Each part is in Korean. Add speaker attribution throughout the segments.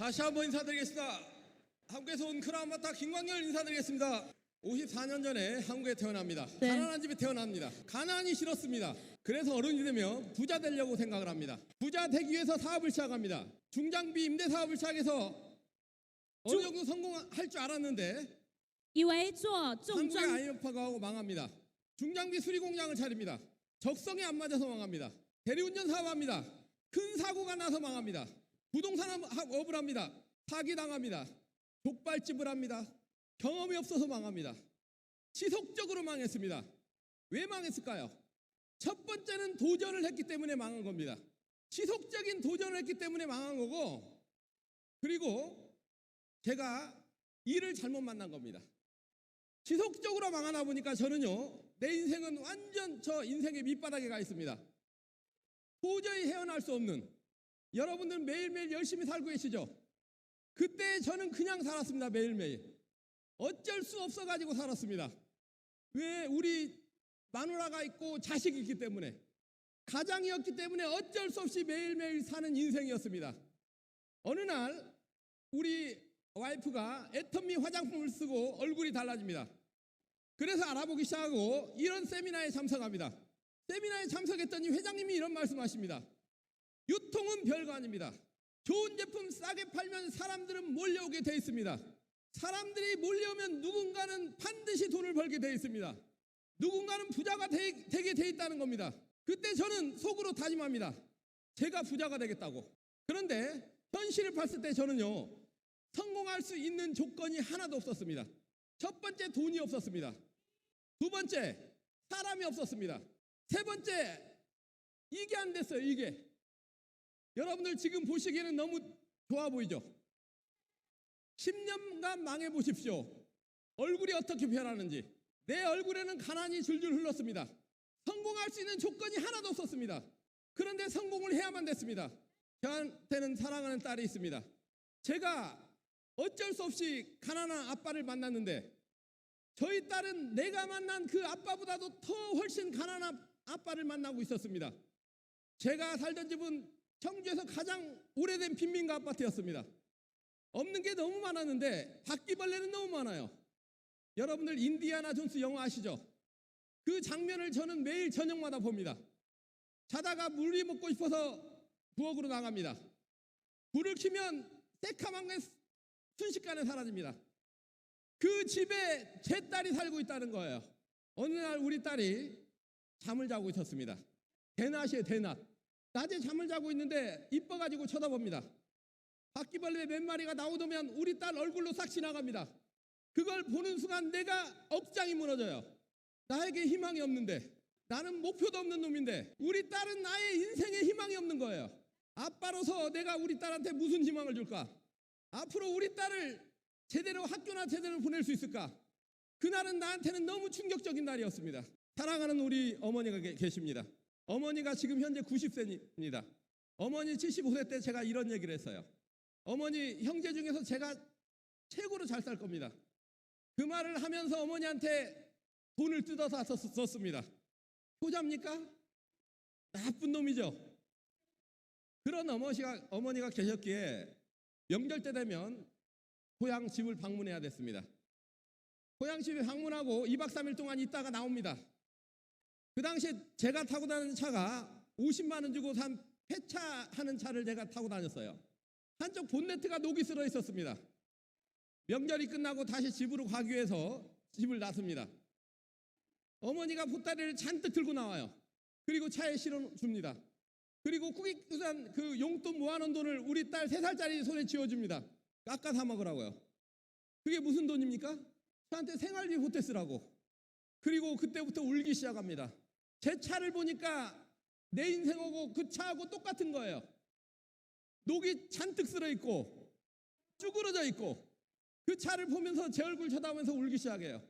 Speaker 1: 다시 한번 인사드리겠습니다. 한국에서 온 크라운마타 김광열 인사드리겠습니다. 54년 전에 한국에 태어납니다.
Speaker 2: 네.
Speaker 1: 가난한 집에 태어납니다. 가난이 싫었습니다. 그래서 어른이 되면 부자 되려고 생각을 합니다. 부자 되기 위해서 사업을 시작합니다. 중장비 임대 사업을 시작해서 어느 정도 성공할 줄 알았는데
Speaker 2: 以为做重
Speaker 1: 한국의
Speaker 2: 装
Speaker 1: IMF가 하고 망합니다. 중장비 수리 공장을 차립니다. 적성에 안 맞아서 망합니다. 대리운전 사업합니다. 큰 사고가 나서 망합니다. 부동산 업을 합니다. 사기당합니다. 족발집을 합니다. 경험이 없어서 망합니다. 지속적으로 망했습니다. 왜 망했을까요? 첫 번째는 도전을 했기 때문에 망한 겁니다. 지속적인 도전을 했기 때문에 망한 거고, 그리고 제가 일을 잘못 만난 겁니다. 지속적으로 망하다 보니까 저는요, 내 인생은 완전 저 인생의 밑바닥에 가 있습니다. 도저히 헤어날 수 없는, 여러분들 매일매일 열심히 살고 계시죠? 그때 저는 그냥 살았습니다. 매일매일 어쩔 수 없어가지고 살았습니다. 왜? 우리 마누라가 있고 자식이 있기 때문에, 가장이었기 때문에 어쩔 수 없이 매일매일 사는 인생이었습니다. 어느 날 우리 와이프가 애터미 화장품을 쓰고 얼굴이 달라집니다. 그래서 알아보기 시작하고 이런 세미나에 참석합니다. 세미나에 참석했더니 회장님이 이런 말씀하십니다. 유통은 별거 아닙니다. 좋은 제품 싸게 팔면 사람들은 몰려오게 돼 있습니다. 사람들이 몰려오면 누군가는 반드시 돈을 벌게 돼 있습니다. 누군가는 부자가 되게 돼 있다는 겁니다. 그때 저는 속으로 다짐합니다. 제가 부자가 되겠다고. 그런데 현실을 봤을 때 저는요, 성공할 수 있는 조건이 하나도 없었습니다. 첫 번째, 돈이 없었습니다. 두 번째, 사람이 없었습니다. 세 번째, 이게 안 됐어요. 이게. 여러분들 지금 보시기에는 너무 좋아 보이죠? 10년간 망해 보십시오. 얼굴이 어떻게 변하는지. 내 얼굴에는 가난이 줄줄 흘렀습니다. 성공할 수 있는 조건이 하나도 없었습니다. 그런데 성공을 해야만 됐습니다. 저한테는 사랑하는 딸이 있습니다. 제가 어쩔 수 없이 가난한 아빠를 만났는데, 저희 딸은 내가 만난 그 아빠보다도 더 훨씬 가난한 아빠를 만나고 있었습니다. 제가 살던 집은 청주에서 가장 오래된 빈민가 아파트였습니다. 없는 게 너무 많았는데 바퀴벌레는 너무 많아요. 여러분들 인디아나 존스 영화 아시죠? 그 장면을 저는 매일 저녁마다 봅니다. 자다가 물이 먹고 싶어서 부엌으로 나갑니다. 불을 켜면 새카만 게 순식간에 사라집니다. 그 집에 제 딸이 살고 있다는 거예요. 어느 날 우리 딸이 잠을 자고 있었습니다. 대낮이에요, 대낮. 낮에 잠을 자고 있는데 이뻐가지고 쳐다봅니다. 바퀴벌레 몇 마리가 나오더면 우리 딸 얼굴로 싹 지나갑니다. 그걸 보는 순간 내가 억장이 무너져요. 나에게 희망이 없는데, 나는 목표도 없는 놈인데, 우리 딸은 나의 인생에 희망이 없는 거예요. 아빠로서 내가 우리 딸한테 무슨 희망을 줄까? 앞으로 우리 딸을 제대로 학교나 제대로 보낼 수 있을까? 그날은 나한테는 너무 충격적인 날이었습니다. 사랑하는 우리 어머니가 계십니다. 어머니가 지금 현재 90세입니다. 어머니 75세 때 제가 이런 얘기를 했어요. 어머니, 형제 중에서 제가 최고로 잘 살 겁니다. 그 말을 하면서 어머니한테 돈을 뜯어서 썼습니다. 효자입니까? 나쁜 놈이죠. 그런 어머니가 계셨기에 명절 때 되면 고향 집을 방문해야 됐습니다. 고향 집에 방문하고 2박 3일 동안 있다가 나옵니다. 그 당시에 제가 타고 다니는 차가 50만 원 주고 산 폐차하는 차를 제가 타고 다녔어요. 한쪽 본네트가 녹이 슬어 있었습니다. 명절이 끝나고 다시 집으로 가기 위해서 집을 나섭니다. 어머니가 보따리를 잔뜩 들고 나와요. 그리고 차에 실어줍니다. 그리고 국익수산 그 용돈 모아놓은 돈을 우리 딸 3살짜리 손에 쥐어줍니다. 깎아 사 먹으라고요. 그게 무슨 돈입니까? 저한테 생활비 보태 쓰라고. 그리고 그때부터 울기 시작합니다. 제 차를 보니까 내 인생하고 그 차하고 똑같은 거예요. 녹이 잔뜩 쓸어 있고 쭈그러져 있고, 그 차를 보면서 제 얼굴 쳐다보면서 울기 시작해요.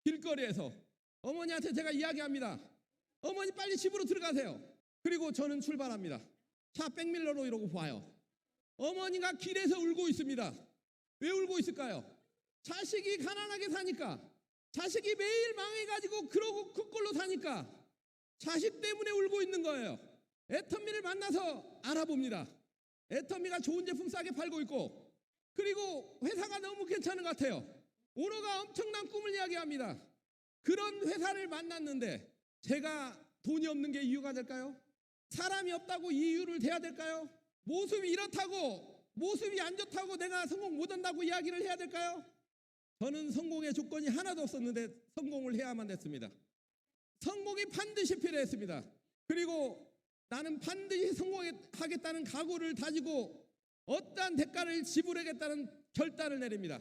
Speaker 1: 길거리에서 어머니한테 제가 이야기합니다. 어머니 빨리 집으로 들어가세요. 그리고 저는 출발합니다. 차 백밀러로 이러고 봐요. 어머니가 길에서 울고 있습니다. 왜 울고 있을까요? 자식이 가난하게 사니까, 자식이 매일 망해가지고 그러고 그 꼴로 사니까 자식 때문에 울고 있는 거예요. 애터미를 만나서 알아봅니다. 애터미가 좋은 제품 싸게 팔고 있고, 그리고 회사가 너무 괜찮은 것 같아요. 오너가 엄청난 꿈을 이야기합니다. 그런 회사를 만났는데 제가 돈이 없는 게 이유가 될까요? 사람이 없다고 이유를 대야 될까요? 모습이 이렇다고, 모습이 안 좋다고 내가 성공 못한다고 이야기를 해야 될까요? 저는 성공의 조건이 하나도 없었는데 성공을 해야만 됐습니다. 성공이 반드시 필요했습니다. 그리고 나는 반드시 성공하겠다는 각오를 다지고 어떠한 대가를 지불하겠다는 결단을 내립니다.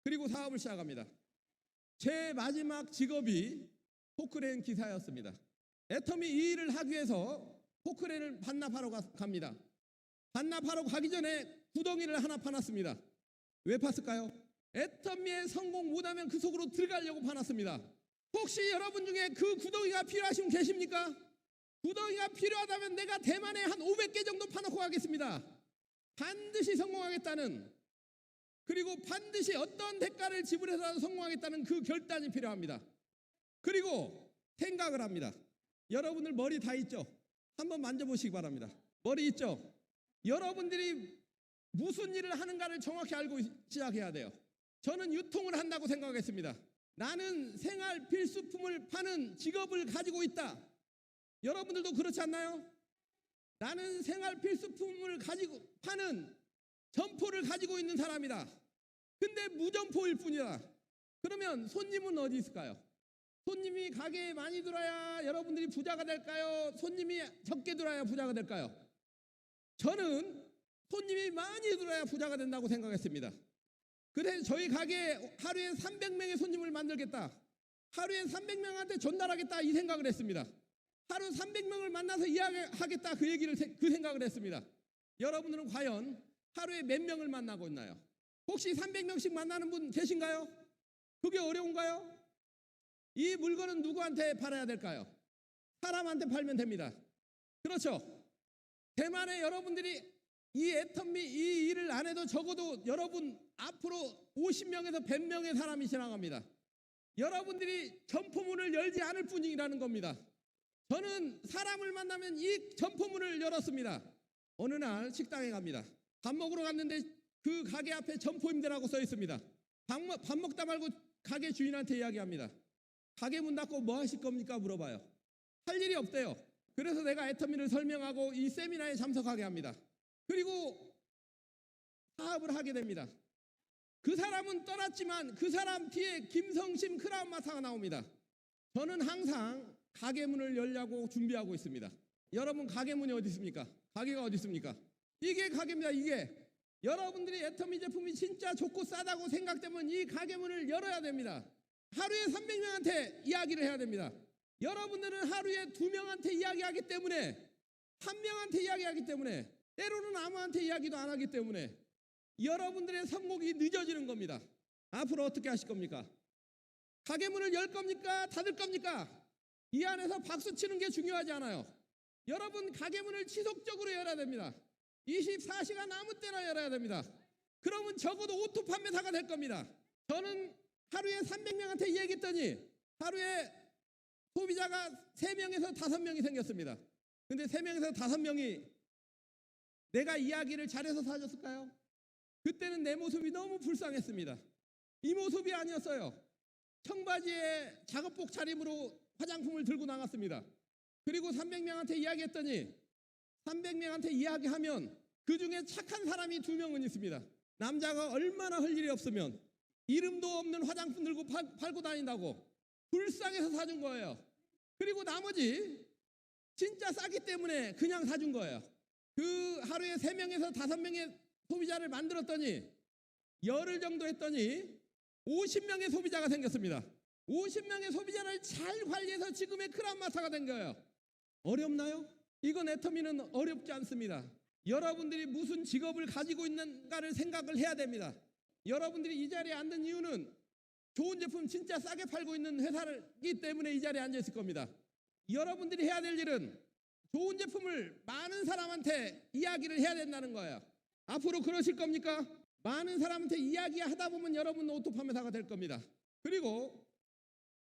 Speaker 1: 그리고 사업을 시작합니다. 제 마지막 직업이 포크레인 기사였습니다. 애터미 이 일을 하기 위해서 포크레인을 반납하러 갑니다. 반납하러 가기 전에 구덩이를 하나 파놨습니다. 왜 팠을까요? 애터미의 성공 못하면 그 속으로 들어가려고 파놨습니다. 혹시 여러분 중에 그 구덩이가 필요하신 분 계십니까? 구덩이가 필요하다면 내가 대만에 한 500개 정도 파놓고 가겠습니다. 반드시 성공하겠다는, 그리고 반드시 어떤 대가를 지불해서라도 성공하겠다는 그 결단이 필요합니다. 그리고 생각을 합니다. 여러분들 머리 다 있죠? 한번 만져보시기 바랍니다. 머리 있죠? 여러분들이 무슨 일을 하는가를 정확히 알고 시작해야 돼요. 저는 유통을 한다고 생각했습니다. 나는 생활 필수품을 파는 직업을 가지고 있다. 여러분들도 그렇지 않나요? 나는 생활 필수품을 가지고 파는 점포를 가지고 있는 사람이다. 근데 무점포일 뿐이다. 그러면 손님은 어디 있을까요? 손님이 가게에 많이 들어야 여러분들이 부자가 될까요? 손님이 적게 들어야 부자가 될까요? 저는 손님이 많이 들어야 부자가 된다고 생각했습니다. 그래서 저희 가게에 하루에 300명의 손님을 만들겠다. 하루에 300명한테 전달하겠다 이 생각을 했습니다. 하루 300명을 만나서 이야기하겠다 그 생각을 했습니다. 여러분들은 과연 하루에 몇 명을 만나고 있나요? 혹시 300명씩 만나는 분 계신가요? 그게 어려운가요? 이 물건은 누구한테 팔아야 될까요? 사람한테 팔면 됩니다. 그렇죠? 대만에 여러분들이 이 애터미 이 일을 안 해도 적어도 여러분 앞으로 50명에서 100명의 사람이 지나갑니다. 여러분들이 점포문을 열지 않을 뿐이라는 겁니다. 저는 사람을 만나면 이 점포문을 열었습니다. 어느 날 식당에 갑니다. 밥 먹으러 갔는데 그 가게 앞에 점포임대라고 써 있습니다. 밥 먹다 말고 가게 주인한테 이야기합니다. 가게 문 닫고 뭐 하실 겁니까? 물어봐요. 할 일이 없대요. 그래서 내가 애터미를 설명하고 이 세미나에 참석하게 합니다. 그리고 사업을 하게 됩니다. 그 사람은 떠났지만 그 사람 뒤에 김성심 크라운 마사가 나옵니다. 저는 항상 가게 문을 열려고 준비하고 있습니다. 여러분 가게 문이 어디 있습니까? 가게가 어디 있습니까? 이게 가게입니다. 이게 여러분들이 애터미 제품이 진짜 좋고 싸다고 생각되면 이 가게 문을 열어야 됩니다. 하루에 300명한테 이야기를 해야 됩니다. 여러분들은 하루에 2명한테 이야기하기 때문에, 1명한테 이야기하기 때문에, 때로는 아무한테 이야기도 안 하기 때문에 여러분들의 성공이 늦어지는 겁니다. 앞으로 어떻게 하실 겁니까? 가게 문을 열 겁니까? 닫을 겁니까? 이 안에서 박수 치는 게 중요하지 않아요. 여러분 가게 문을 지속적으로 열어야 됩니다. 24시간 아무 때나 열어야 됩니다. 그러면 적어도 오토 판매사가 될 겁니다. 저는 하루에 300명한테 이야기했더니 하루에 소비자가 3명에서 5명이 생겼습니다. 근데 3명에서 5명이 내가 이야기를 잘해서 사줬을까요? 그때는 내 모습이 너무 불쌍했습니다. 이 모습이 아니었어요. 청바지에 작업복 차림으로 화장품을 들고 나갔습니다. 그리고 300명한테 이야기했더니 300명한테 이야기하면 그 중에 착한 사람이 2명은 있습니다. 남자가 얼마나 할 일이 없으면 이름도 없는 화장품 들고 팔고 다닌다고 불쌍해서 사준 거예요. 그리고 나머지 진짜 싸기 때문에 그냥 사준 거예요. 그 하루에 3명에서 5명의 소비자를 만들었더니 열흘 정도 했더니 50명의 소비자가 생겼습니다. 50명의 소비자를 잘 관리해서 지금의 크라운 마사가 된 거예요. 어렵나요? 이건 애터미는 어렵지 않습니다. 여러분들이 무슨 직업을 가지고 있는가를 생각을 해야 됩니다. 여러분들이 이 자리에 앉은 이유는 좋은 제품 진짜 싸게 팔고 있는 회사이기 때문에 이 자리에 앉아 있을 겁니다. 여러분들이 해야 될 일은 좋은 제품을 많은 사람한테 이야기를 해야 된다는 거예요. 앞으로 그러실 겁니까? 많은 사람한테 이야기하다 보면 여러분은 오토 판매사가 될 겁니다. 그리고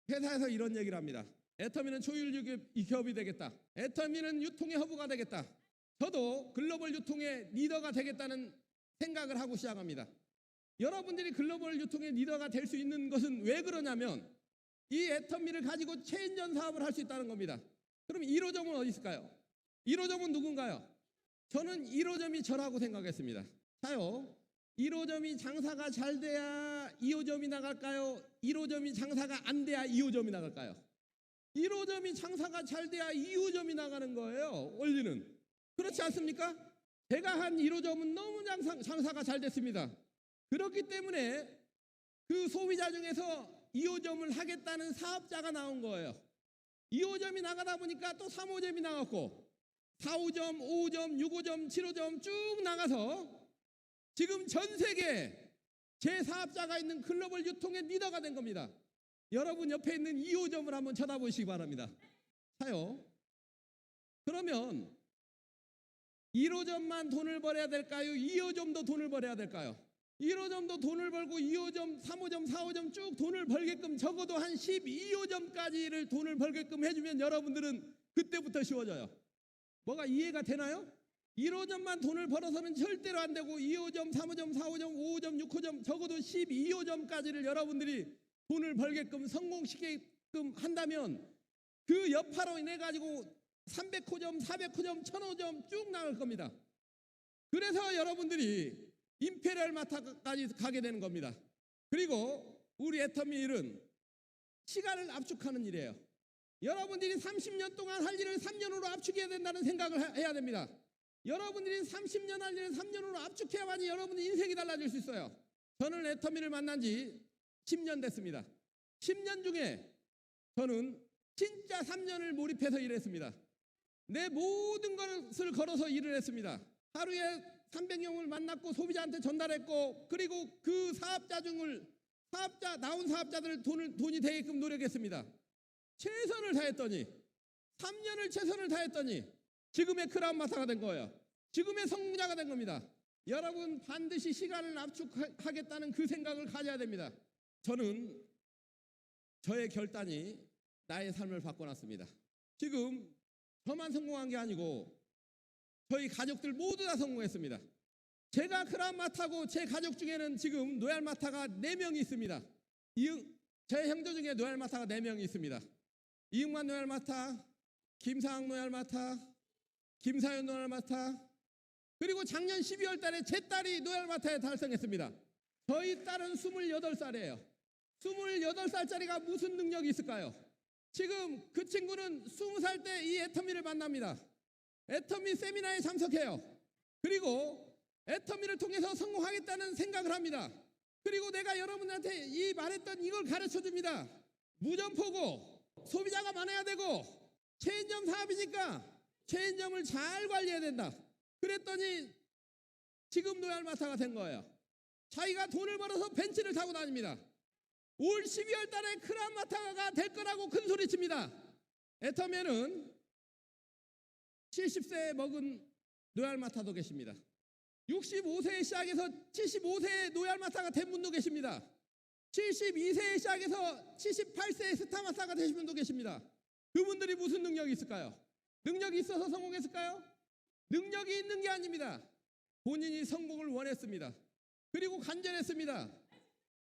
Speaker 1: 회사에서 이런 얘기를 합니다. 애터미는 초율 기업이 되겠다. 애터미는 유통의 허브가 되겠다. 저도 글로벌 유통의 리더가 되겠다는 생각을 하고 시작합니다. 여러분들이 글로벌 유통의 리더가 될 수 있는 것은 왜 그러냐면 이 애터미를 가지고 체인전 사업을 할 수 있다는 겁니다. 그럼 1호점은 어디 있을까요? 1호점은 누군가요? 저는 1호점이 저라고 생각했습니다. 자요, 1호점이 장사가 잘 돼야 2호점이 나갈까요? 1호점이 장사가 안 돼야 2호점이 나갈까요? 1호점이 장사가 잘 돼야 2호점이 나가는 거예요. 원리는. 그렇지 않습니까? 제가 한 1호점은 너무 장사가 잘 됐습니다. 그렇기 때문에 그 소비자 중에서 2호점을 하겠다는 사업자가 나온 거예요. 2호점이 나가다 보니까 또 3호점이 나갔고 4호점, 5호점, 6호점, 7호점 쭉 나가서 지금 전 세계 제 사업자가 있는 글로벌 유통의 리더가 된 겁니다. 여러분 옆에 있는 2호점을 한번 쳐다보시기 바랍니다. 자요. 그러면 1호점만 돈을 벌어야 될까요? 2호점도 돈을 벌어야 될까요? 1호점도 돈을 벌고 2호점, 3호점, 4호점 쭉 돈을 벌게끔 적어도 한 12호점까지를 돈을 벌게끔 해주면 여러분들은 그때부터 쉬워져요. 뭐가 이해가 되나요? 1호점만 돈을 벌어서는 절대로 안 되고 2호점, 3호점, 4호점, 5호점, 6호점 적어도 12호점까지를 여러분들이 돈을 벌게끔 성공시키게끔 한다면 그 여파로 인해 가지고 300호점, 400호점, 1000호점 쭉 나갈 겁니다. 그래서 여러분들이 임페리얼 마트까지 가게 되는 겁니다. 그리고 우리 애터미 일은 시간을 압축하는 일이에요. 여러분들이 30년 동안 할 일을 3년으로 압축해야 된다는 생각을 해야 됩니다. 여러분들이 30년 할 일을 3년으로 압축해야만이 여러분들 인생이 달라질 수 있어요. 저는 애터미를 만난 지 10년 됐습니다. 10년 중에 저는 진짜 3년을 몰입해서 일했습니다. 내 모든 것을 걸어서 일을 했습니다. 하루에 300명을 만났고 소비자한테 전달했고 그리고 그 나온 사업자들 돈이 되게끔 노력했습니다. 최선을 다했더니 3년을 최선을 다했더니 지금의 크라운마스터가 된 거예요. 지금의 성공자가 된 겁니다. 여러분 반드시 시간을 압축하겠다는 그 생각을 가져야 됩니다. 저는 저의 결단이 나의 삶을 바꿔놨습니다. 지금 저만 성공한 게 아니고 저희 가족들 모두 다 성공했습니다. 제가 크라운마스터고 제 가족 중에는 지금 노얄마스터가 4명이 있습니다. 제 형제 중에 노얄마스터가 4명이 있습니다. 이응만 노얄마스터, 김상학 노얄마스터, 김사연 노얄마스터, 그리고 작년 12월 달에 제 딸이 노얄마스터에 달성했습니다. 저희 딸은 28살이에요. 28살짜리가 무슨 능력이 있을까요? 지금 그 친구는 20살 때 이 애터미를 만납니다. 애터미 세미나에 참석해요. 그리고 애터미를 통해서 성공하겠다는 생각을 합니다. 그리고 내가 여러분한테 이 말했던 이걸 가르쳐 줍니다. 무점포고 소비자가 많아야 되고 체인점 사업이니까 체인점을 잘 관리해야 된다. 그랬더니 지금 노얄마스터가 된 거예요. 자기가 돈을 벌어서 벤츠를 타고 다닙니다. 올 12월 달에 크라운마스터가 될 거라고 큰 소리 칩니다. 애터미에는 70세 먹은 노얄마스터도 계십니다. 65세에 시작해서 75세의 노얄마스터가 된 분도 계십니다. 72세에 시작해서 78세의 스타마스터가 되신 분도 계십니다. 그분들이 무슨 능력이 있을까요? 능력이 있어서 성공했을까요? 능력이 있는 게 아닙니다. 본인이 성공을 원했습니다. 그리고 간절했습니다.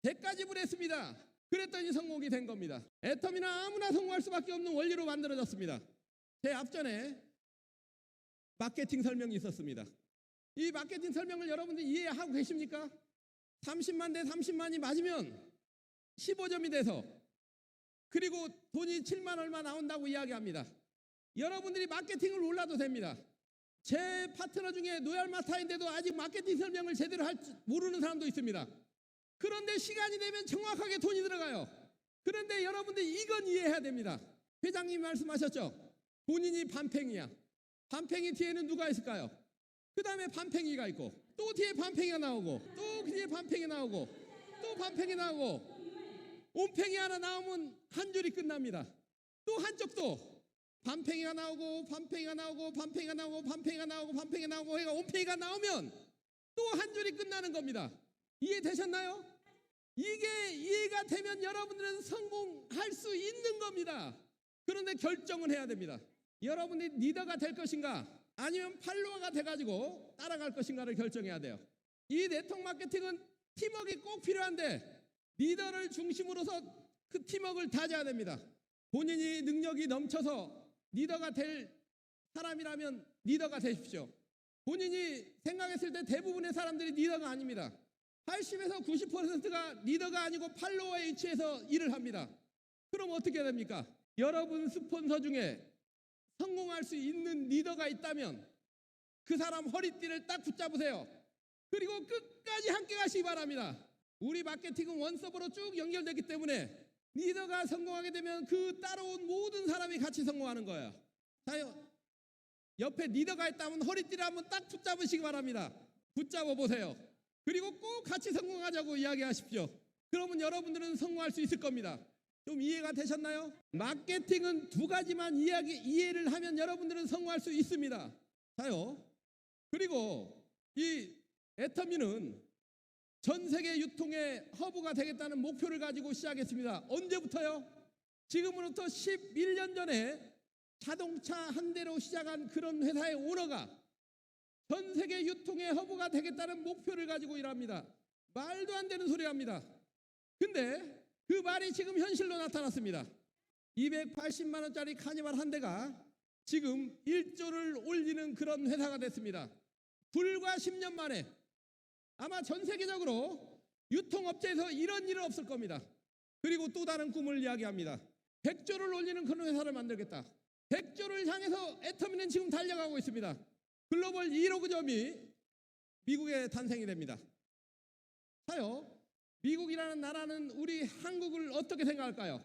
Speaker 1: 대가 지불했습니다. 그랬더니 성공이 된 겁니다. 애터미는 아무나 성공할 수밖에 없는 원리로 만들어졌습니다. 제 앞전에 마케팅 설명이 있었습니다. 이 마케팅 설명을 여러분들 이해하고 계십니까? 30만 대 30만이 맞으면 15점이 돼서 그리고 돈이 7만 얼마 나온다고 이야기합니다. 여러분들이 마케팅을 몰라도 됩니다. 제 파트너 중에 노얄마스터인데도 아직 마케팅 설명을 제대로 모르는 사람도 있습니다. 그런데 시간이 되면 정확하게 돈이 들어가요. 그런데 여러분들 이건 이해해야 됩니다. 회장님이 말씀하셨죠? 본인이 반팽이야. 반팽이 뒤에는 누가 있을까요? 그 다음에 반팽이가 있고 또 뒤에 반팽이가 나오고 또 뒤에 반팽이 나오고 또 반팽이 나오고 온팽이 하나 나오면 한 줄이 끝납니다. 또 한쪽도 반팽이가 나오고 반팽이가 나오고 반팽이가 나오고 반팽이가 나오고 반팽이가 나오고 해가 온팽이가 나오면 또 한 줄이 끝나는 겁니다. 이해되셨나요? 이게 이해가 되면 여러분들은 성공할 수 있는 겁니다. 그런데 결정을 해야 됩니다. 여러분이 리더가 될 것인가 아니면 팔로워가 돼가지고 따라갈 것인가를 결정해야 돼요. 이 네트워크 마케팅은 팀워크가 꼭 필요한데 리더를 중심으로서 그 팀워크를 다져야 됩니다. 본인이 능력이 넘쳐서 리더가 될 사람이라면 리더가 되십시오. 본인이 생각했을 때 대부분의 사람들이 리더가 아닙니다. 80에서 90%가 리더가 아니고 팔로워에 위치해서 일을 합니다. 그럼 어떻게 됩니까? 여러분 스폰서 중에 성공할 수 있는 리더가 있다면 그 사람 허리띠를 딱 붙잡으세요. 그리고 끝까지 함께 가시기 바랍니다. 우리 마케팅은 원서버로 쭉 연결되기 때문에 리더가 성공하게 되면 그 따라온 모든 사람이 같이 성공하는 거예요. 자, 옆에 리더가 있다면 허리띠를 한번 딱 붙잡으시기 바랍니다. 붙잡아 보세요. 그리고 꼭 같이 성공하자고 이야기하십시오. 그러면 여러분들은 성공할 수 있을 겁니다. 좀 이해가 되셨나요? 마케팅은 두 가지만 이해를 하면 여러분들은 성공할 수 있습니다. 자요. 그리고 이 애터미는 전 세계 유통의 허브가 되겠다는 목표를 가지고 시작했습니다. 언제부터요? 지금으로부터 11년 전에 자동차 한 대로 시작한 그런 회사의 오너가 전 세계 유통의 허브가 되겠다는 목표를 가지고 일합니다. 말도 안 되는 소리 합니다. 근데 그 말이 지금 현실로 나타났습니다. 280만 원짜리 카니발 한 대가 지금 1조를 올리는 그런 회사가 됐습니다. 불과 10년 만에 아마 전 세계적으로 유통업체에서 이런 일은 없을 겁니다. 그리고 또 다른 꿈을 이야기합니다. 100조를 올리는 그런 회사를 만들겠다. 100조를 향해서 애터미는 지금 달려가고 있습니다. 글로벌 1호 구점이 미국에 탄생이 됩니다. 자요. 미국이라는 나라는 우리 한국을 어떻게 생각할까요?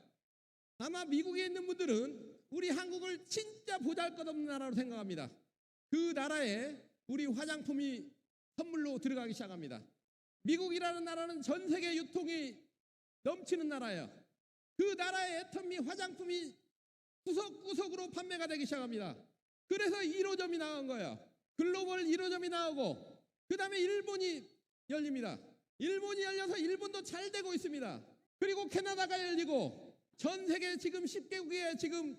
Speaker 1: 아마 미국에 있는 분들은 우리 한국을 진짜 보잘것없는 나라로 생각합니다. 그 나라에 우리 화장품이 선물로 들어가기 시작합니다. 미국이라는 나라는 전 세계 유통이 넘치는 나라예요. 그 나라의 애터미 화장품이 구석구석으로 판매가 되기 시작합니다. 그래서 1호점이 나온 거예요. 글로벌 1호점이 나오고 그 다음에 일본이 열립니다. 일본이 열려서 일본도 잘 되고 있습니다. 그리고 캐나다가 열리고 전 세계 지금 10개국에 지금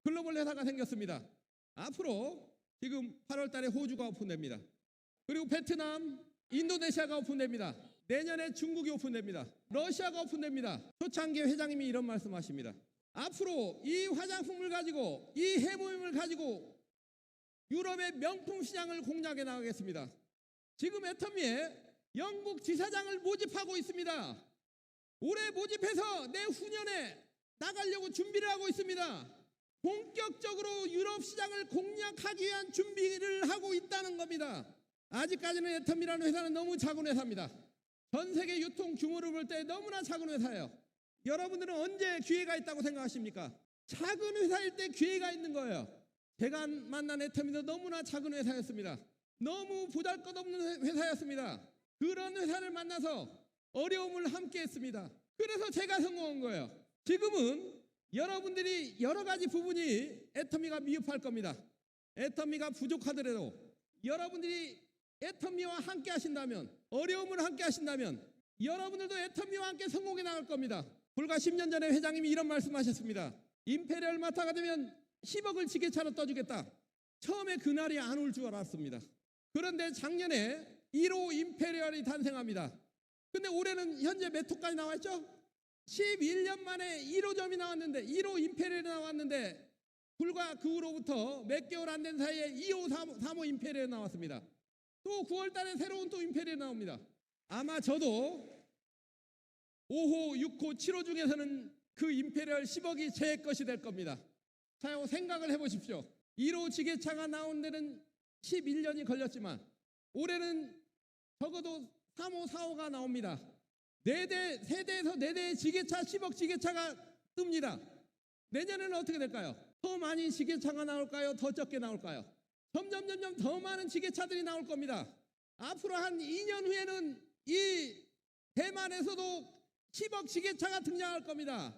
Speaker 1: 글로벌 회사가 생겼습니다. 앞으로 지금 8월 달에 호주가 오픈됩니다. 그리고 베트남, 인도네시아가 오픈됩니다. 내년에 중국이 오픈됩니다. 러시아가 오픈됩니다. 초창기 회장님이 이런 말씀하십니다. 앞으로 이 화장품을 가지고 이 해모임을 가지고 유럽의 명품 시장을 공략해 나가겠습니다. 지금 애터미에 영국 지사장을 모집하고 있습니다. 올해 모집해서 내후년에 나가려고 준비를 하고 있습니다. 본격적으로 유럽 시장을 공략하기 위한 준비를 하고 있다는 겁니다. 아직까지는 애터미라는 회사는 너무 작은 회사입니다. 전 세계 유통 규모를 볼 때 너무나 작은 회사예요. 여러분들은 언제 기회가 있다고 생각하십니까? 작은 회사일 때 기회가 있는 거예요. 제가 만난 애터미도 너무나 작은 회사였습니다. 너무 보잘것없는 회사였습니다. 그런 회사를 만나서 어려움을 함께 했습니다. 그래서 제가 성공한 거예요. 지금은 여러분들이 여러 가지 부분이 애터미가 미흡할 겁니다. 애터미가 부족하더라도 여러분들이 애터미와 함께 하신다면, 어려움을 함께 하신다면 여러분들도 애터미와 함께 성공해 나갈 겁니다. 불과 10년 전에 회장님이 이런 말씀하셨습니다. 임페리얼 마타가 되면 10억을 지게차로 떠주겠다. 처음에 그날이 안 올 줄 알았습니다. 그런데 작년에 1호 임페리얼이 탄생합니다. 근데 올해는 현재 몇 호까지 나왔죠? 11년 만에 1호점이 나왔는데 1호 임페리얼이 나왔는데 불과 그 후로부터 몇 개월 안 된 사이에 2호, 3호 임페리얼이 나왔습니다. 또 9월 달에 새로운 또 임페리얼이 나옵니다. 아마 저도 5호, 6호, 7호 중에서는 그 임페리얼 10억이 제 것이 될 겁니다. 자, 생각을 해보십시오. 1호 지게차가 나온 데는 11년이 걸렸지만 올해는 적어도 3호, 4호가 나옵니다. 4대, 3대에서 4대의 지게차, 10억 지게차가 뜹니다. 내년에는 어떻게 될까요? 더 많이 지게차가 나올까요? 더 적게 나올까요? 점점 더 많은 지게차들이 나올 겁니다. 앞으로 한 2년 후에는 이 대만에서도 10억 지게차가 등장할 겁니다.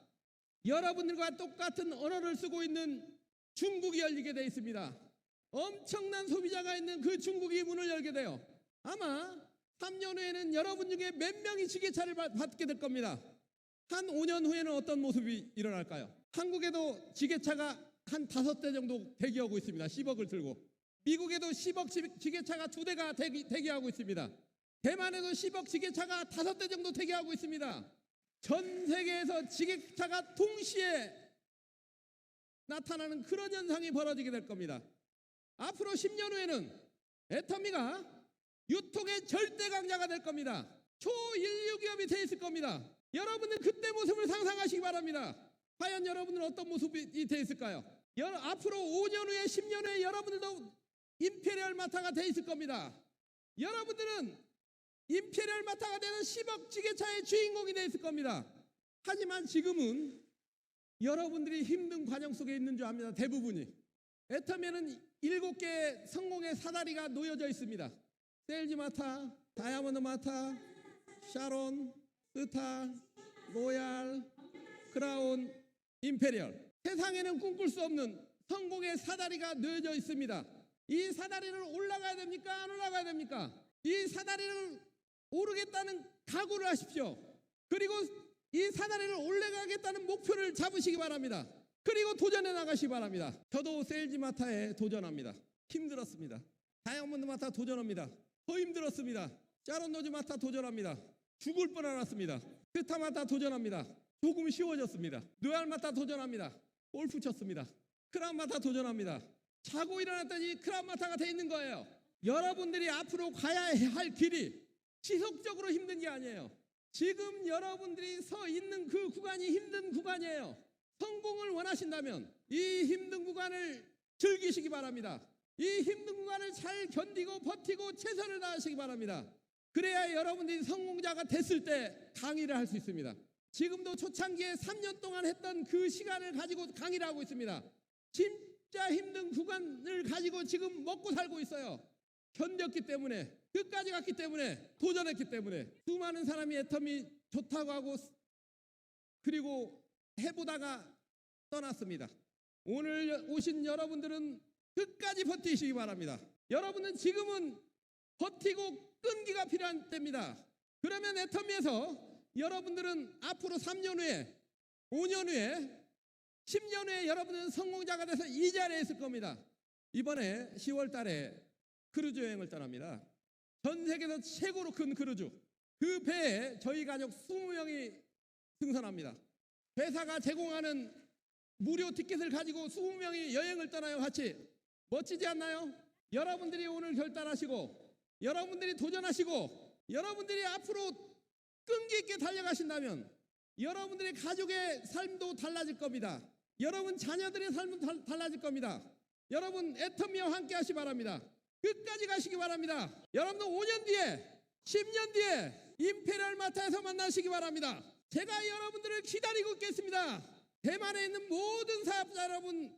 Speaker 1: 여러분들과 똑같은 언어를 쓰고 있는 중국이 열리게 되어 있습니다. 엄청난 소비자가 있는 그 중국이 문을 열게 돼요. 아마 3년 후에는 여러분 중에 몇 명이 지게차를 받게 될 겁니다. 한 5년 후에는 어떤 모습이 일어날까요? 한국에도 지게차가 한 5대 정도 대기하고 있습니다. 10억을 들고. 미국에도 10억 지게차가 2대가 대기하고 있습니다. 대만에도 10억 지게차가 5대 정도 대기하고 있습니다. 전 세계에서 지게차가 동시에 나타나는 그런 현상이 벌어지게 될 겁니다. 앞으로 10년 후에는 애터미가 유통의 절대 강자가 될 겁니다. 초인류 기업이 돼 있을 겁니다. 여러분들 그때 모습을 상상하시기 바랍니다. 과연 여러분들은 어떤 모습이 돼 있을까요? 앞으로 5년 후에 10년 후에 여러분들도 임페리얼 마타가 돼 있을 겁니다. 여러분들은 임페리얼 마타가 되는 10억 지게차의 주인공이 돼 있을 겁니다. 하지만 지금은 여러분들이 힘든 과정 속에 있는 줄 압니다. 대부분이. 애터미에는 7개의 성공의 사다리가 놓여져 있습니다. 셀지 마타, 다이아몬드 마타, 샤론, 스타, 로얄, 크라운, 임페리얼. 세상에는 꿈꿀 수 없는 성공의 사다리가 놓여져 있습니다. 이 사다리를 올라가야 됩니까? 안 올라가야 됩니까? 이 사다리를 오르겠다는 각오를 하십시오. 그리고 이 사다리를 올라가겠다는 목표를 잡으시기 바랍니다. 그리고 도전해 나가시기 바랍니다. 저도 셀지 마타에 도전합니다. 힘들었습니다. 다이아몬드 마타 도전합니다. 더 힘들었습니다. 샤론 로즈 마타 도전합니다. 죽을 뻔 알았습니다. 스타 마타 도전합니다. 조금 쉬워졌습니다. 노얄 마타 도전합니다. 골프 쳤습니다. 크라운 마타 도전합니다. 자고 일어났더니 크라운 마타가 돼 있는 거예요. 여러분들이 앞으로 가야 할 길이 지속적으로 힘든 게 아니에요. 지금 여러분들이 서 있는 그 구간이 힘든 구간이에요. 성공을 원하신다면 이 힘든 구간을 즐기시기 바랍니다. 이 힘든 구간을 잘 견디고 버티고 최선을 다하시기 바랍니다. 그래야 여러분들이 성공자가 됐을 때 강의를 할 수 있습니다. 지금도 초창기에 3년 동안 했던 그 시간을 가지고 강의를 하고 있습니다. 진짜 힘든 구간을 가지고 지금 먹고 살고 있어요. 견뎠기 때문에, 끝까지 갔기 때문에, 도전했기 때문에. 수많은 사람이 애터미 좋다고 하고 그리고 해보다가 떠났습니다. 오늘 오신 여러분들은 끝까지 버티시기 바랍니다. 여러분은 지금은 버티고 끈기가 필요한 때입니다. 그러면 애터미에서 여러분들은 앞으로 3년 후에, 5년 후에, 10년 후에 여러분은 성공자가 돼서 이 자리에 있을 겁니다. 이번에 10월 달에 크루즈 여행을 떠납니다. 전 세계에서 최고로 큰 크루즈. 그 배에 저희 가족 20명이 승선합니다. 회사가 제공하는 무료 티켓을 가지고 20명이 여행을 떠나요. 같이. 멋지지 않나요? 여러분들이 오늘 결단하시고 여러분들이 도전하시고 여러분들이 앞으로 끈기 있게 달려가신다면 여러분들의 가족의 삶도 달라질 겁니다. 여러분 자녀들의 삶도 달라질 겁니다. 여러분 애터미와 함께 하시기 바랍니다. 끝까지 가시기 바랍니다. 여러분도 5년 뒤에 10년 뒤에 임페리얼 마타에서 만나시기 바랍니다. 제가 여러분들을 기다리고 있겠습니다. 대만에 있는 모든 사업자 여러분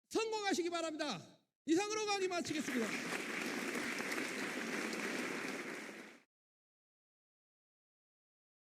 Speaker 1: 성공하시기 바랍니다. 이상으로 강의 마치겠습니다.